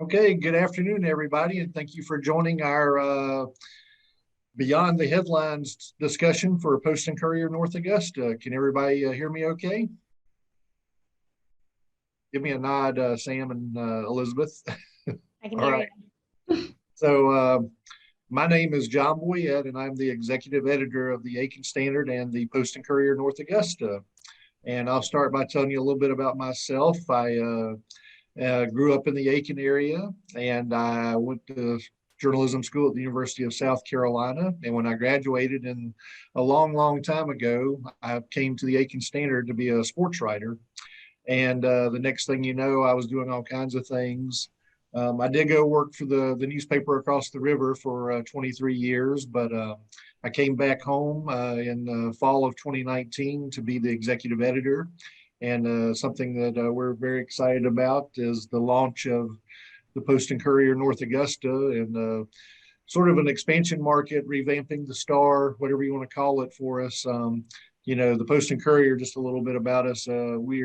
Okay, good afternoon, everybody, and thank you for joining our Beyond the Headlines discussion for Post and Courier North Augusta. Can everybody hear me okay? Give me a nod, Sam and Elizabeth. I can All hear right. you. So my name is John Boyette, and I'm the executive editor of the Aiken Standard and the Post and Courier North Augusta. And I'll start by telling you a little bit about myself. I grew up in the Aiken area, and I went to journalism school at the University of South Carolina. And when I graduated in a long, long time ago, I came to the Aiken Standard to be a sports writer. And the next thing you know, I was doing all kinds of things. I did go work for the newspaper across the river for 23 years, but I came back home in the fall of 2019 to be the executive editor. And something that we're very excited about is the launch of the Post and Courier North Augusta, and sort of an expansion market, revamping the Star, whatever you want to call it for us. The Post and Courier, just a little bit about us. We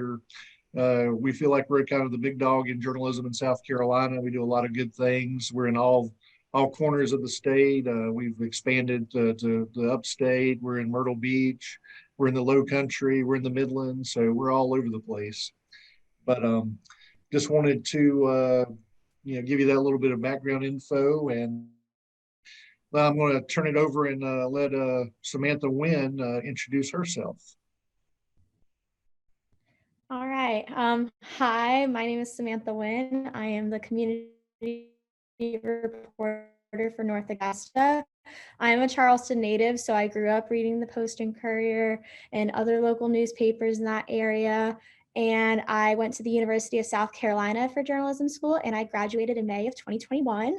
feel like we're kind of the big dog in journalism in South Carolina. We do a lot of good things. We're in all corners of the state. We've expanded to the upstate. We're in Myrtle Beach. We're in the Low Country. We're in the Midlands. So we're all over the place. But just wanted to give you that little bit of background info, and I'm going to turn it over and let Samantha Wynn introduce herself. All right. Hi, my name is Samantha Wynn. I am the community reporter for North Augusta. I am a Charleston native, so I grew up reading the Post and Courier and other local newspapers in that area. And I went to the University of South Carolina for journalism school, and I graduated in May of 2021.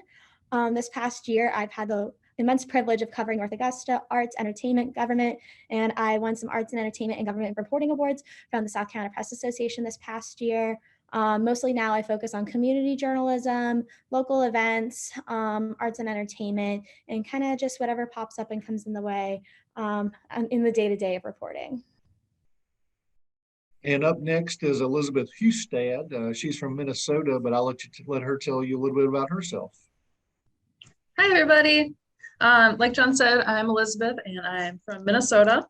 This past year, I've had the immense privilege of covering North Augusta, arts, entertainment, government, and I won some arts and entertainment and government reporting awards from the South Carolina Press Association this past year. Mostly now I focus on community journalism, local events, arts and entertainment, and kind of just whatever pops up and comes in the way in the day-to-day of reporting. And up next is Elizabeth Hustad. She's from Minnesota, but I'll let her tell you a little bit about herself. Hi, everybody. Like John said, I'm Elizabeth, and I'm from Minnesota.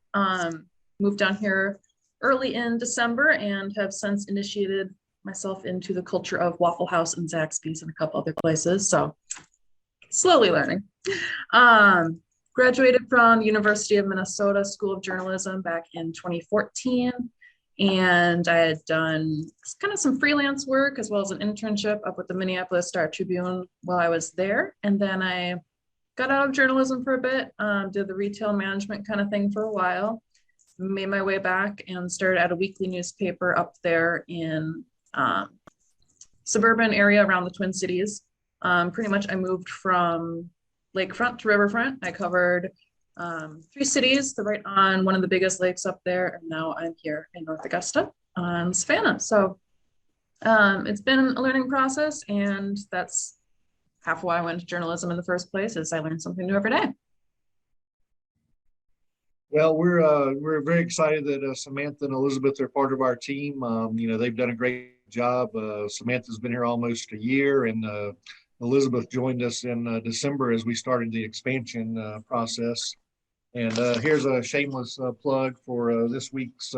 Moved down here early in December and have since initiated myself into the culture of Waffle House and Zaxby's and a couple other places. So slowly learning. Graduated from University of Minnesota School of Journalism back in 2014. And I had done kind of some freelance work as well as an internship up with the Minneapolis Star Tribune while I was there. And then I got out of journalism for a bit, did the retail management kind of thing for a while, made my way back and started at a weekly newspaper up there in suburban area around the Twin Cities. Pretty much I moved from lakefront to riverfront. I covered 3 cities, right on one of the biggest lakes up there, and now I'm here in North Augusta on Savannah. So it's been a learning process, and that's half why I went to journalism in the first place, is I learned something new every day. Well, we're very excited that Samantha and Elizabeth are part of our team. They've done a great job. Samantha's been here almost a year, and Elizabeth joined us in December as we started the expansion process. And here's a shameless plug for this week's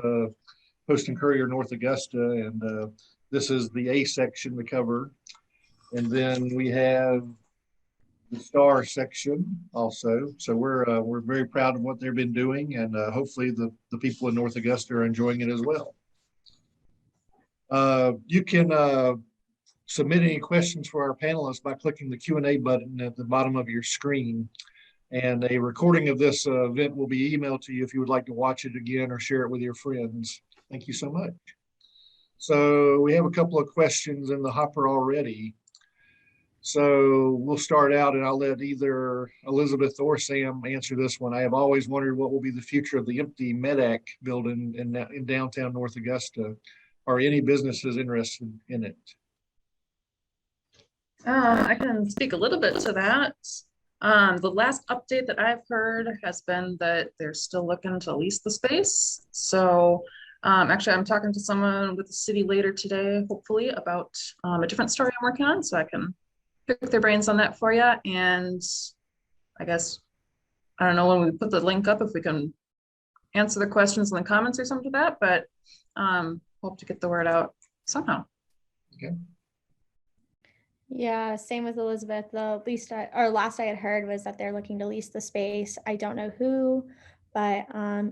Post and Courier North Augusta. And this is the A section to cover. And then we have the Star section also. So we're very proud of what they've been doing, and hopefully the people in North Augusta are enjoying it as well. You can submit any questions for our panelists by clicking the Q&A button at the bottom of your screen. And a recording of this event will be emailed to you if you would like to watch it again or share it with your friends. Thank you so much. So we have a couple of questions in the hopper already. So we'll start out, and I'll let either Elizabeth or Sam answer this one. I have always wondered what will be the future of the empty MEDAC building in downtown North Augusta. Are any businesses interested in it? I can speak a little bit to that. The last update that I've heard has been that they're still looking to lease the space. So actually, I'm talking to someone with the city later today, hopefully, about a different story I'm working on, so I can pick their brains on that for you. And I guess, I don't know when we put the link up, if we can answer the questions in the comments or something like that, but hope to get the word out somehow. Okay. Yeah, same with Elizabeth. The last I had heard was that they're looking to lease the space. I don't know who, but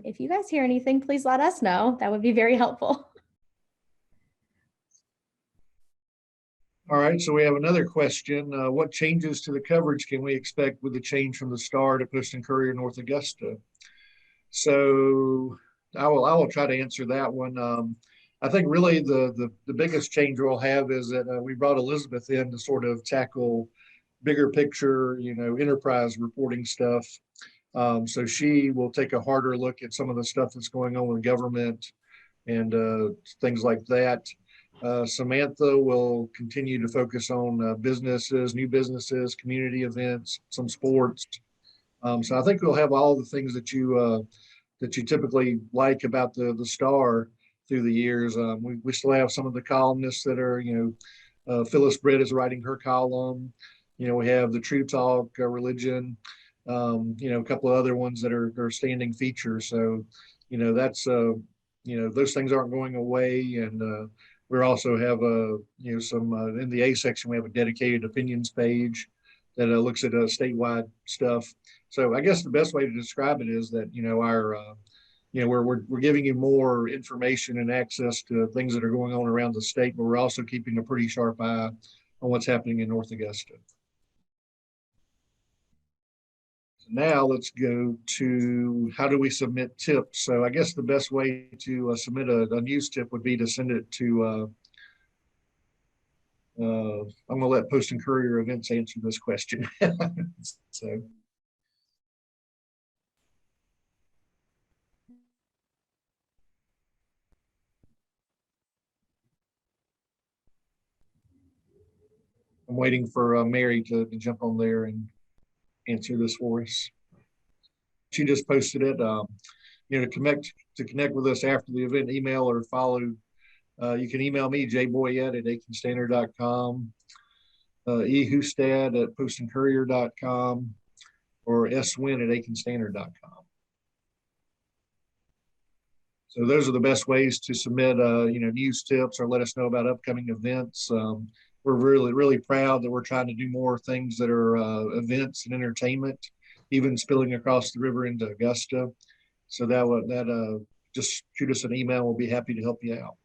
if you guys hear anything, please let us know. That would be very helpful. All right, so we have another question. What changes to the coverage can we expect with the change from the Star to Post and Courier North Augusta? So I will try to answer that one. I think really the biggest change we'll have is that we brought Elizabeth in to sort of tackle bigger picture, enterprise reporting stuff. So she will take a harder look at some of the stuff that's going on with government and things like that. Samantha will continue to focus on businesses, new businesses, community events, some sports. So I think we'll have all the things that you typically like about the Star through the years. We still have some of the columnists that are, Phyllis Britt is writing her column. We have the True Talk, religion, a couple of other ones that are standing features. So, that's, those things aren't going away. And we also have, some in the A section, we have a dedicated opinions page that looks at statewide stuff. So I guess the best way to describe it is that, we're giving you more information and access to things that are going on around the state, but we're also keeping a pretty sharp eye on what's happening in North Augusta. Now let's go to how do we submit tips. So I guess the best way to submit a news tip would be to send it to, I'm going to let Post and Courier Events answer this question. So. I'm waiting for Mary to jump on there and answer this for us. She just posted it. To connect with us after the event, email or follow. You can email me, jboyette@aikenstandard.com, Hustad@postandcourier.com, or swin@aikenstandard.com. So those are the best ways to submit, news tips or let us know about upcoming events. We're really, really proud that we're trying to do more things that are events and entertainment, even spilling across the river into Augusta. So that just shoot us an email. We'll be happy to help you out.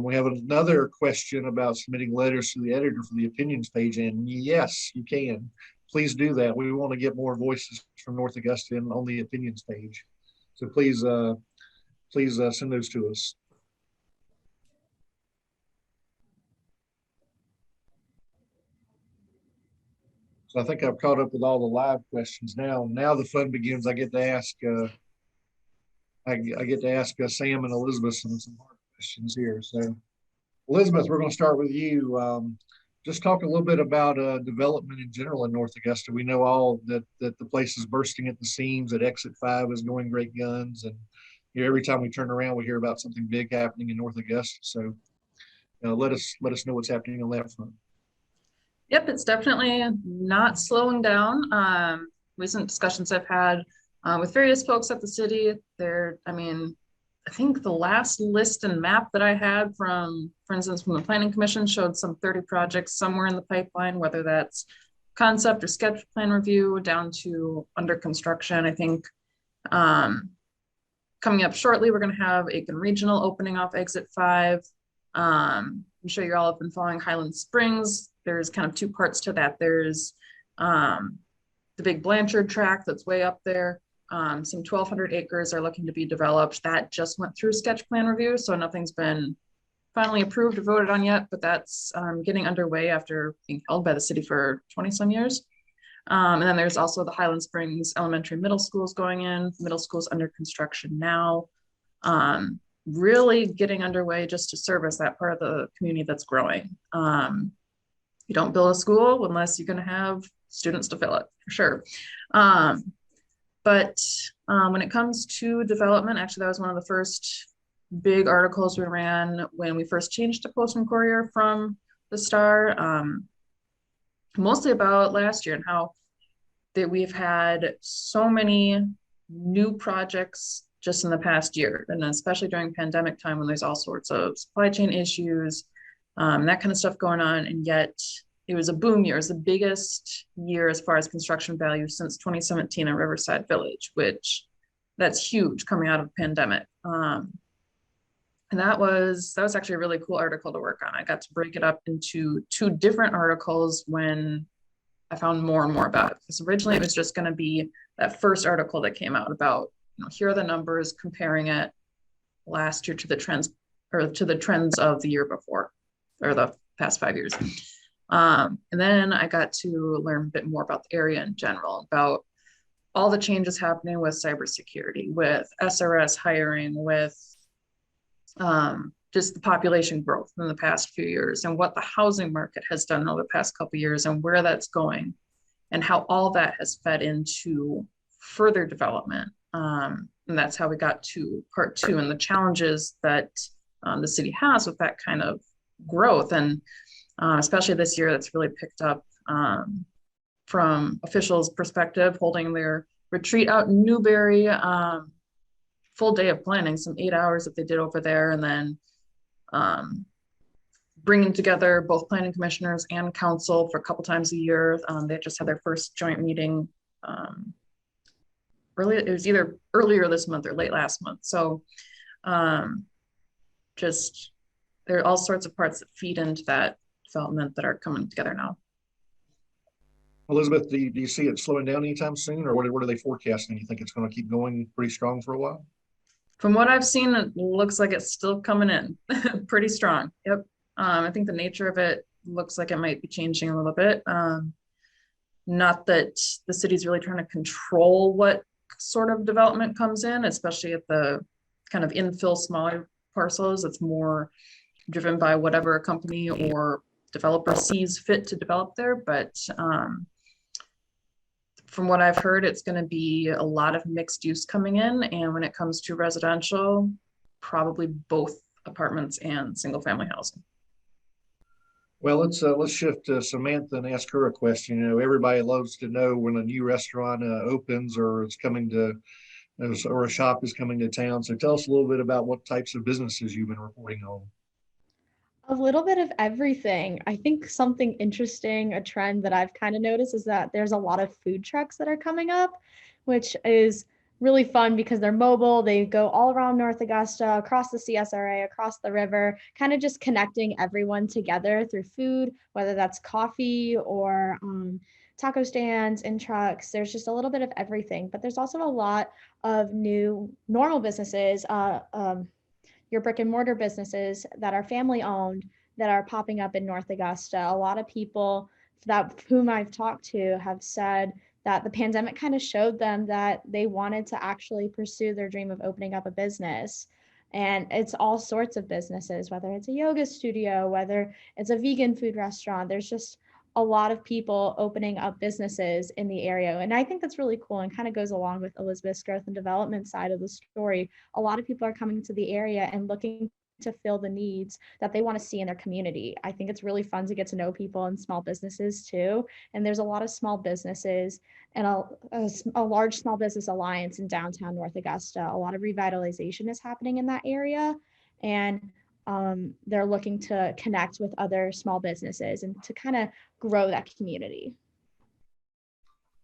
We have another question about submitting letters to the editor for the opinions page. And yes, you can. Please do that. We want to get more voices from North Augusta on the opinions page. So please send those to us. So I think I've caught up with all the live questions now. Now the fun begins. I get to ask Sam and Elizabeth some hard questions here. So Elizabeth, we're going to start with you. Just talk a little bit about development in general in North Augusta. We know all that the place is bursting at the seams, that Exit 5 is going great guns. And every time we turn around, we hear about something big happening in North Augusta. So let us know what's happening on that front. Yep, it's definitely not slowing down. Recent discussions I've had with various folks at the city, I think the last list and map that I had for instance, from the Planning Commission showed some 30 projects somewhere in the pipeline, whether that's concept or sketch plan review down to under construction. I think coming up shortly, we're going to have Aiken Regional opening off Exit 5. I'm sure you all have been following Highland Springs. There's kind of two parts to that. There's the big Blanchard tract that's way up there. Some 1,200 acres are looking to be developed. That just went through sketch plan review, so nothing's been finally approved or voted on yet, but that's getting underway after being held by the city for 20 some years. And then there's also the Highland Springs Elementary Middle Schools going in. Middle schools under construction now. Really getting underway just to service that part of the community that's growing. You don't build a school unless you're going to have students to fill it, for sure. But when it comes to development, actually, that was one of the first big articles we ran when we first changed to Post and Courier from the Star, mostly about last year and how that we've had so many new projects just in the past year, and especially during pandemic time when there's all sorts of supply chain issues, that kind of stuff going on. And yet it was a boom year. It's the biggest year as far as construction value since 2017 in Riverside Village, which that's huge coming out of the pandemic. And that was actually a really cool article to work on. I got to break it up into 2 different articles when I found more and more about it. Because originally it was just going to be that first article that came out about, here are the numbers, comparing it last year to the trends, or to the trends of the year before, or the past 5 years. And then I got to learn a bit more about the area in general, about all the changes happening with cybersecurity, with SRS hiring, with just the population growth in the past few years, and what the housing market has done over the past couple of years, and where that's going, and how all that has fed into further development. And that's how we got to part 2 and the challenges that the city has with that kind of growth. And especially this year, that's really picked up from officials' perspective, holding their retreat out in Newberry, full day of planning, some 8 hours that they did over there, and then bringing together both planning commissioners and council for a couple times a year. They just had their first joint meeting it was either earlier this month or late last month. So just there are all sorts of parts that feed into that development that are coming together now. Elizabeth, do you see it slowing down anytime soon, or what are they forecasting? You think it's going to keep going pretty strong for a while? From what I've seen, it looks like it's still coming in pretty strong. Yep. I think the nature of it looks like it might be changing a little bit. Not that the city's really trying to control what sort of development comes in, especially at the kind of infill smaller parcels. It's more driven by whatever a company or developer sees fit to develop there. But from what I've heard, it's going to be a lot of mixed use coming in. And when it comes to residential, probably both apartments and single family housing. Well, let's shift to Samantha and ask her a question. Everybody loves to know when a new restaurant opens or it's coming to, or a shop is coming to town. So tell us a little bit about what types of businesses you've been reporting on. A little bit of everything. I think something interesting, a trend that I've kind of noticed is that there's a lot of food trucks that are coming up, which is really fun because they're mobile. They go all around North Augusta, across the CSRA, across the river, kind of just connecting everyone together through food, whether that's coffee or taco stands and trucks. There's just a little bit of everything, but there's also a lot of new normal businesses, your brick and mortar businesses that are family owned that are popping up in North Augusta. A lot of people whom I've talked to have said that the pandemic kind of showed them that they wanted to actually pursue their dream of opening up a business. And it's all sorts of businesses, whether it's a yoga studio, whether it's a vegan food restaurant. There's just a lot of people opening up businesses in the area. And I think that's really cool and kind of goes along with Elizabeth's growth and development side of the story. A lot of people are coming to the area and looking to fill the needs that they want to see in their community. I think it's really fun to get to know people in small businesses too. And there's a lot of small businesses and a large small business alliance in downtown North Augusta. A lot of revitalization is happening in that area. And they're looking to connect with other small businesses and to kind of grow that community.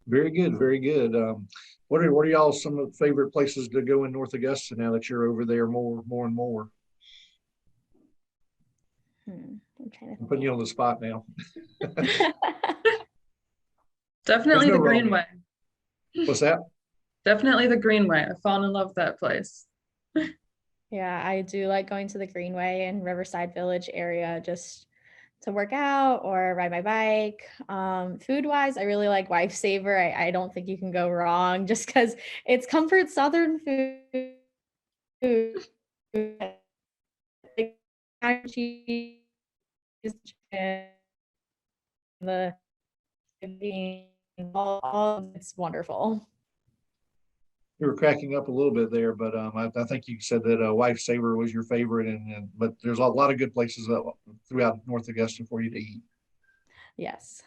Very good, very good. What are y'all some of the favorite places to go in North Augusta now that you're over there more and more? I'm I'm putting you on the spot now. Definitely the wrong. Greenway. What's that? Definitely the Greenway. I fallen in love with that place. Yeah, I do like going to the Greenway and Riverside Village area just to work out or ride my bike. Food wise, I really like Wife Saver. I don't think you can go wrong just because it's comfort Southern food. Cheese, the all it's wonderful. You were cracking up a little bit there, but I think you said that Wife Saver was your favorite, but there's a lot of good places throughout North Augusta for you to eat. Yes.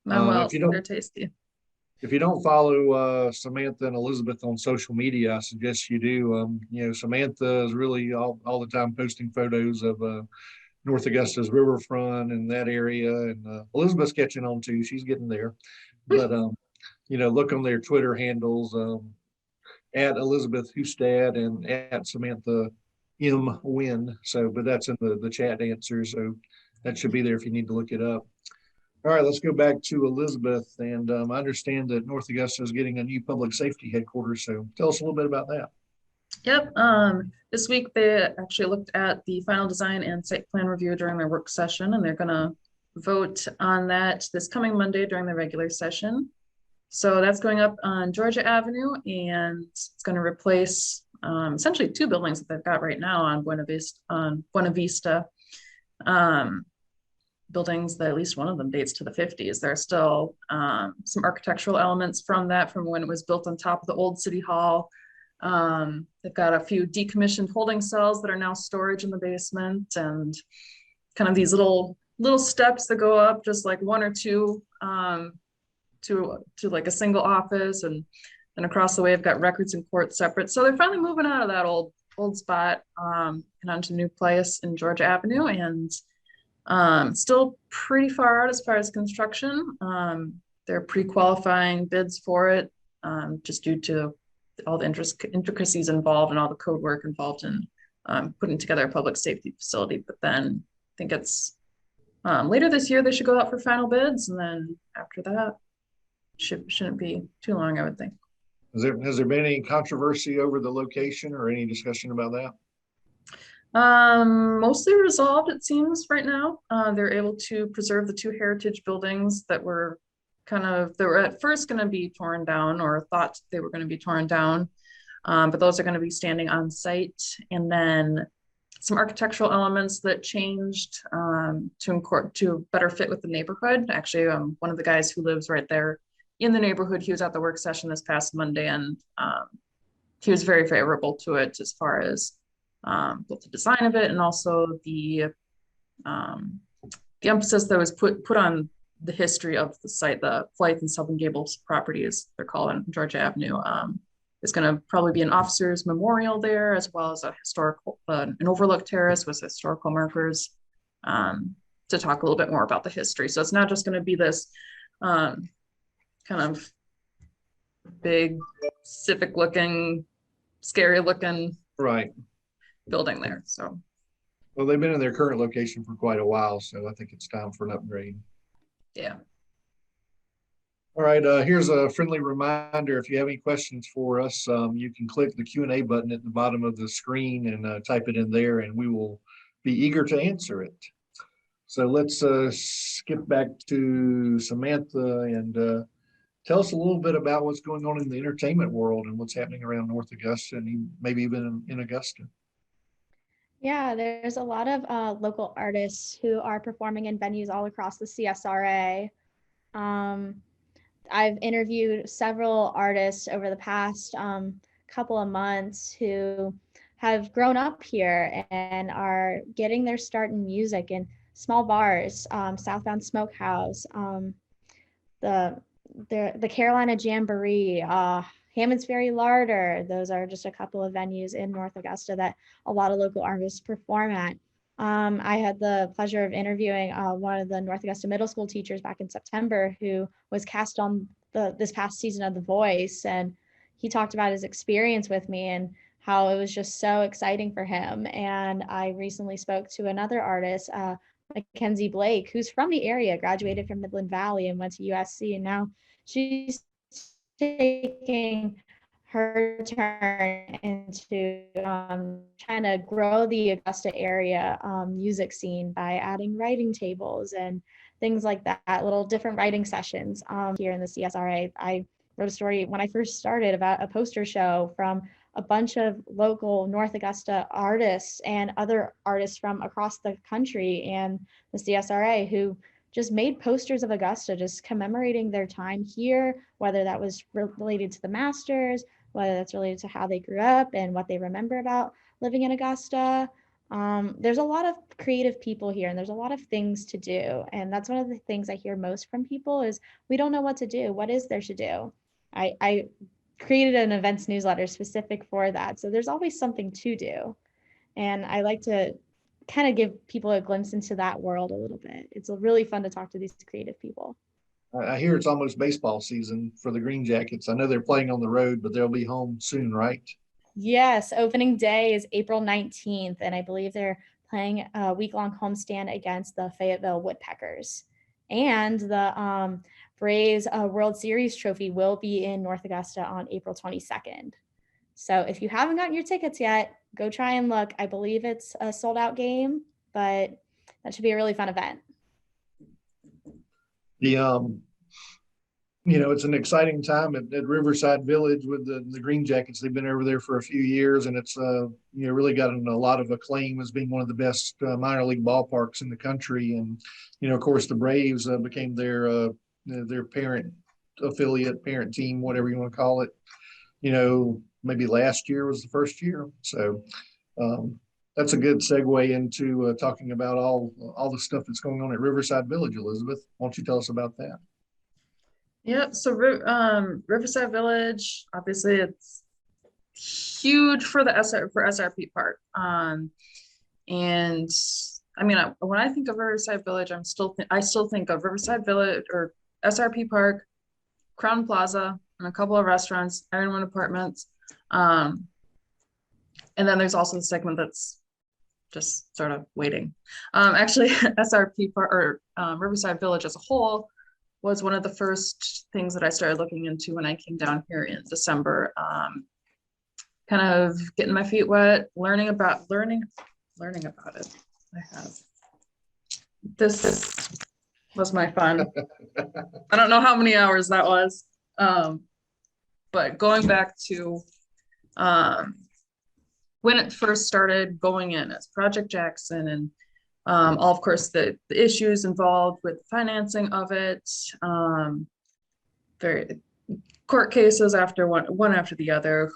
Manuel, If you don't, they're tasty. if you don't follow Samantha and Elizabeth on social media, I suggest you do. Samantha is really all the time posting photos of North Augusta's riverfront and that area, and Elizabeth's catching on too. She's getting there, but look on their Twitter handles at Elizabeth Hustad and at Samantha Winn. So, but that's in the chat answer, so that should be there if you need to look it up. All right, let's go back to Elizabeth. And I understand that North Augusta is getting a new public safety headquarters. So tell us a little bit about that. Yep. This week they actually looked at the final design and site plan review during their work session, and they're going to vote on that this coming Monday during the regular session. So that's going up on Georgia Avenue, and it's going to replace essentially two buildings that they've got right now on Buena Vista. Buildings that at least one of them dates to the 50s. There are still some architectural elements from when it was built on top of the old city hall. They've got a few decommissioned holding cells that are now storage in the basement, and kind of these little steps that go up just like one or two to like a single office, and across the way I've got records and court separate. So they're finally moving out of that old spot and onto a new place in Georgia Avenue, and still pretty far out as far as construction. They're pre-qualifying bids for it just due to all the intricacies involved and all the code work involved in putting together a public safety facility. But then I think it's later this year they should go out for final bids, and then after that shouldn't be too long, I would think. Has there been any controversy over the location or any discussion about that? Mostly resolved, it seems, right now. They're able to preserve the two heritage buildings that were at first going to be torn down, or thought they were going to be torn down. But those are going to be standing on site. And then some architectural elements that changed to better fit with the neighborhood. Actually, one of the guys who lives right there in the neighborhood, he was at the work session this past Monday, and he was very favorable to it as far as both the design of it and also the emphasis that was put on the history of the site. The Flythe and Southern Gables properties, they're called, on Georgia Avenue. There's going to probably be an officer's memorial there, as well as an overlook terrace with historical markers to talk a little bit more about the history. So it's not just going to be this kind of big, civic looking, scary looking building there. So, well, they've been in their current location for quite a while, so I think it's time for an upgrade. Yeah. All right, here's a friendly reminder. If you have any questions for us, you can click the Q&A button at the bottom of the screen and type it in there, and we will be eager to answer it. So let's skip back to Samantha and tell us a little bit about what's going on in the entertainment world and what's happening around North Augusta and maybe even in Augusta. Yeah, there's a lot of local artists who are performing in venues all across the CSRA. I've interviewed several artists over the past couple of months who have grown up here and are getting their start in music in small bars, Southbound Smokehouse, the Carolina Jamboree, Hammond's Ferry Larder. Those are just a couple of venues in North Augusta that a lot of local artists perform at. I had the pleasure of interviewing one of the North Augusta middle school teachers back in September who was cast on this past season of The Voice, and he talked about his experience with me and how it was just so exciting for him. And I recently spoke to another artist, Mackenzie Blake, who's from the area, graduated from Midland Valley and went to USC, and now she's taking her turn into trying to grow the Augusta area music scene by adding writing tables and things like that, little different writing sessions here in the CSRA. I wrote a story when I first started about a poster show from a bunch of local North Augusta artists and other artists from across the country and the CSRA who just made posters of Augusta, just commemorating their time here, whether that was related to the Masters, whether that's related to how they grew up and what they remember about living in Augusta. There's a lot of creative people here and there's a lot of things to do. And that's one of the things I hear most from people is we don't know what to do. What is there to do? I created an events newsletter specific for that. So there's always something to do. And I like to kind of give people a glimpse into that world a little bit. It's really fun to talk to these creative people. I hear it's almost baseball season for the Green Jackets. I know they're playing on the road, but they'll be home soon, right? Yes, opening day is April 19th, and I believe they're playing a week-long homestand against the Fayetteville Woodpeckers. And the Braves World Series trophy will be in North Augusta on April 22nd. So if you haven't gotten your tickets yet, go try and look. I believe it's a sold-out game, but that should be a really fun event. The it's an exciting time at Riverside Village with the Green Jackets. They've been over there for a few years, and it's really gotten a lot of acclaim as being one of the best minor league ballparks in the country. And of course, the Braves became their parent affiliate, parent team, whatever you want to call it. Maybe last year was the first year. So that's a good segue into talking about all the stuff that's going on at Riverside Village. Elizabeth, why don't you tell us about that? Yep. So Riverside Village, obviously, it's huge for the SRP Park. And I mean, when I think of Riverside Village, I still think of Riverside Village or SRP Park, Crown Plaza, and a couple of restaurants, Ironwood Apartments. And then there's also the segment that's just sort of waiting. Actually, SRP Park or Riverside Village as a whole was one of the first things that I started looking into when I came down here in December. Kind of getting my feet wet, learning about it. This was my fun. I don't know how many hours that was. But going back to when it first started going in as Project Jackson and all, of course, the issues involved with financing of it, very court cases after one after the other.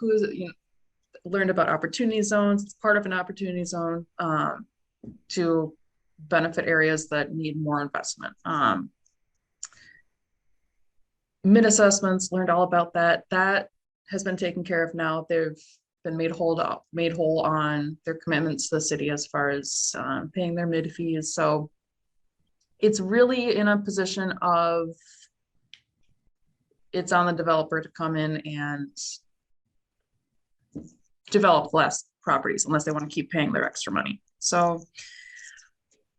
Learned about opportunity zones. It's part of an opportunity zone to benefit areas that need more investment. Mid-assessments, learned all about that. That has been taken care of now. They've been made whole on their commitments to the city as far as paying their mid fees. So it's really in a position of it's on the developer to come in and develop less properties unless they want to keep paying their extra money. So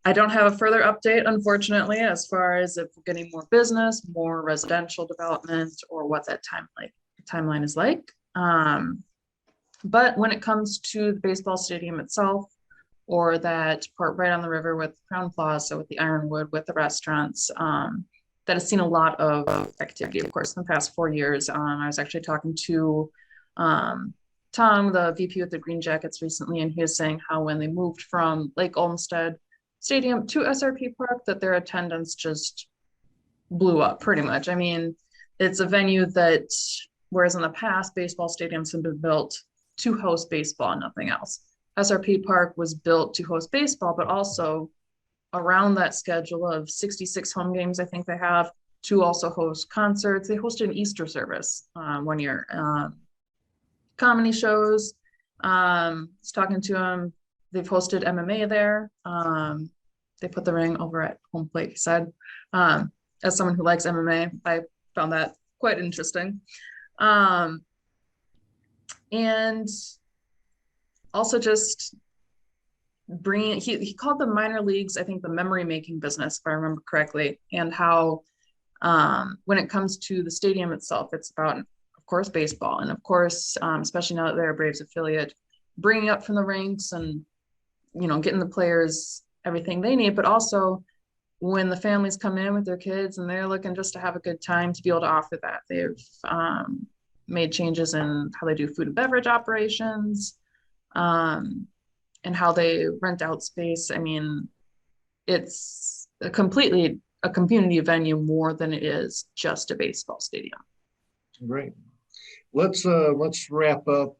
I don't have a further update, unfortunately, as far as if we're getting more business, more residential development, or what that timeline is like. But when it comes to the baseball stadium itself, or that part right on the river with Crown Plaza, with the Ironwood, with the restaurants, that has seen a lot of activity, of course, in the past 4 years. I was actually talking to Tom, the VP with the Green Jackets recently, and he was saying how when they moved from Lake Olmsted Stadium to SRP Park, that their attendance just blew up pretty much. I mean, it's a venue that, whereas in the past, baseball stadiums have been built to host baseball and nothing else. SRP Park was built to host baseball, but also around that schedule of 66 home games, I think they have, to also host concerts. They hosted an Easter service 1 year. Comedy shows. I was talking to them. They've hosted MMA there. They put the ring over at home plate, he said. As someone who likes MMA, I found that quite interesting. And also just bringing, he called the minor leagues, I think, the memory making business, if I remember correctly, and how when it comes to the stadium itself, it's about, of course, baseball. And of course, especially now that they're a Braves affiliate, bringing up from the ranks and, getting the players everything they need, but also when the families come in with their kids and they're looking just to have a good time, to be able to offer that. They've made changes in how they do food and beverage operations, and how they rent out space. I mean, it's completely a community venue more than it is just a baseball stadium. Great. Let's wrap up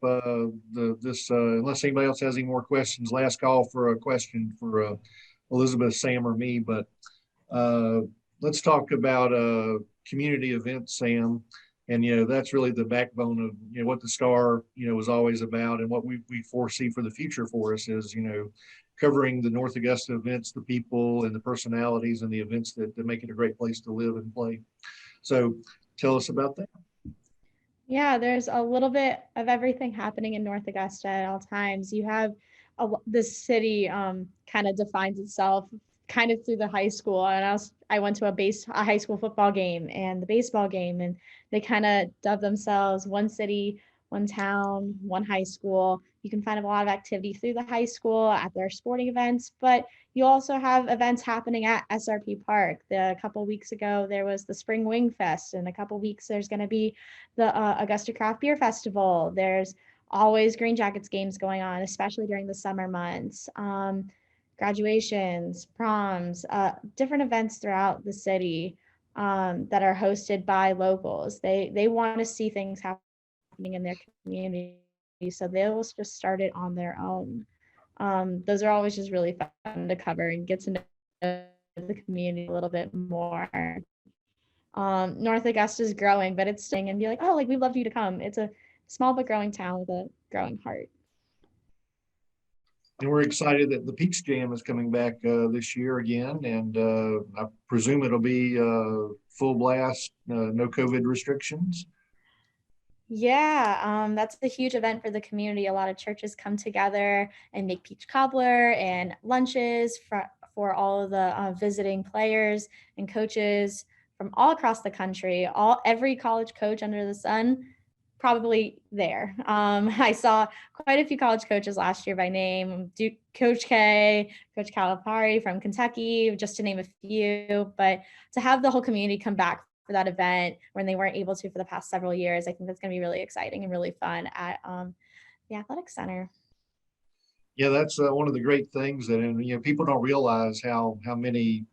this unless anybody else has any more questions. Last call for a question for Elizabeth, Sam, or me. But uh, let's talk about community events, Sam. And that's really the backbone of what the Star was always about, and what we foresee for the future for us is covering the North Augusta events, the people and the personalities, and the events that make it a great place to live and play. So tell us about that. Yeah, there's a little bit of everything happening in North Augusta at all times. You have this city kind of defines itself kind of through the high school. And I went to a high school football game and the baseball game, and they kind of dub themselves one city, one town, one high school. You can find a lot of activity through the high school at their sporting events, but you also have events happening at SRP Park. A couple weeks ago, there was the Spring Wing Fest, and a couple weeks there's going to be the Augusta Craft Beer Festival. There's always Green Jackets games going on, especially during the summer months. Graduations, proms, different events throughout the city that are hosted by locals. They want to see things happening in their community, so they'll just start it on their own. Those are always just really fun to cover and get to know the community a little bit more. North Augusta is growing, but it's staying and be like, oh, like we'd love you to come. It's a small but growing town with a growing heart. And we're excited that the Peach Jam is coming back this year again, and I presume it'll be full blast, no COVID restrictions. Yeah, that's a huge event for the community. A lot of churches come together and make peach cobbler and lunches for all of the visiting players and coaches from all across the country. Every college coach under the sun probably there. I saw quite a few college coaches last year by name, Coach K, Coach Calipari from Kentucky, just to name a few. But to have the whole community come back for that event when they weren't able to for the past several years, I think that's going to be really exciting and really fun at the athletic center. Yeah, that's one of the great things that, and people don't realize how many,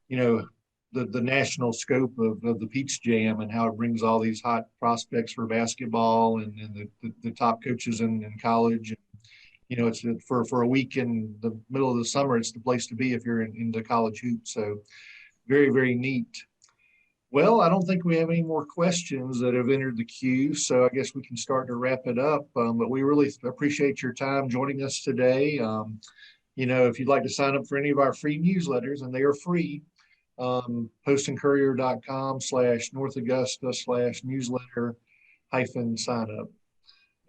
you know, the national scope of the Peach Jam, and how it brings all these hot prospects for basketball, and the top coaches in college. It's for a week in the middle of the summer, it's the place to be if you're into college hoops. So very, very neat. Well, I don't think we have any more questions that have entered the queue, so I guess we can start to wrap it up. But we really appreciate your time joining us today. If you'd like to sign up for any of our free newsletters, and they are free, postandcourier.com/North Augusta/newsletter -sign up.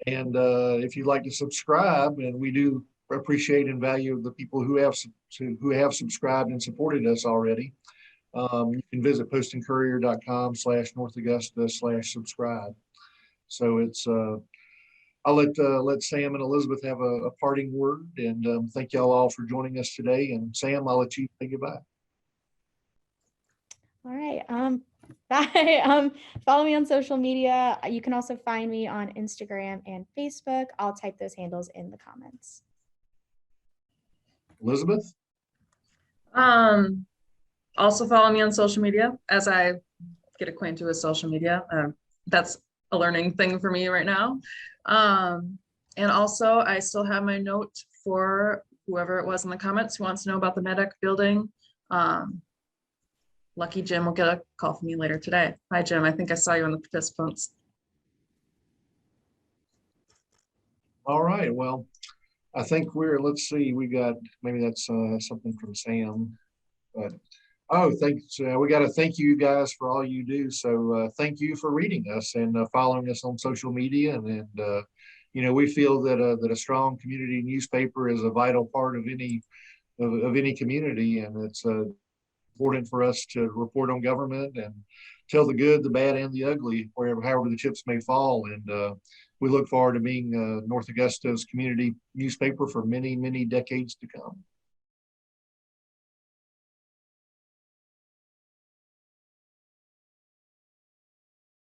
And if you'd like to subscribe, and we do appreciate and value the people who have subscribed and supported us already, you can visit postandcourier.com/North Augusta/subscribe. So it's I'll let Sam and Elizabeth have a parting word, and thank y'all all for joining us today. And Sam, I'll let you say goodbye. All right. Bye. Follow me on social media. You can also find me on Instagram and Facebook. I'll type those handles in the comments. Elizabeth? Also follow me on social media as I get acquainted with social media. That's a learning thing for me right now. And also I still have my note for whoever it was in the comments who wants to know about the MEDEC building. Lucky Jim will get a call from me later today. Hi, Jim. I think I saw you in the participants. All right. Well, I think let's see, we got, maybe that's something from Sam, but thanks. We got to thank you guys for all you do. So thank you for reading us and following us on social media. And we feel that a strong community newspaper is a vital part of any community, and it's important for us to report on government and tell the good, the bad, and the ugly, however the chips may fall. And we look forward to being North Augusta's community newspaper for many, many decades to come.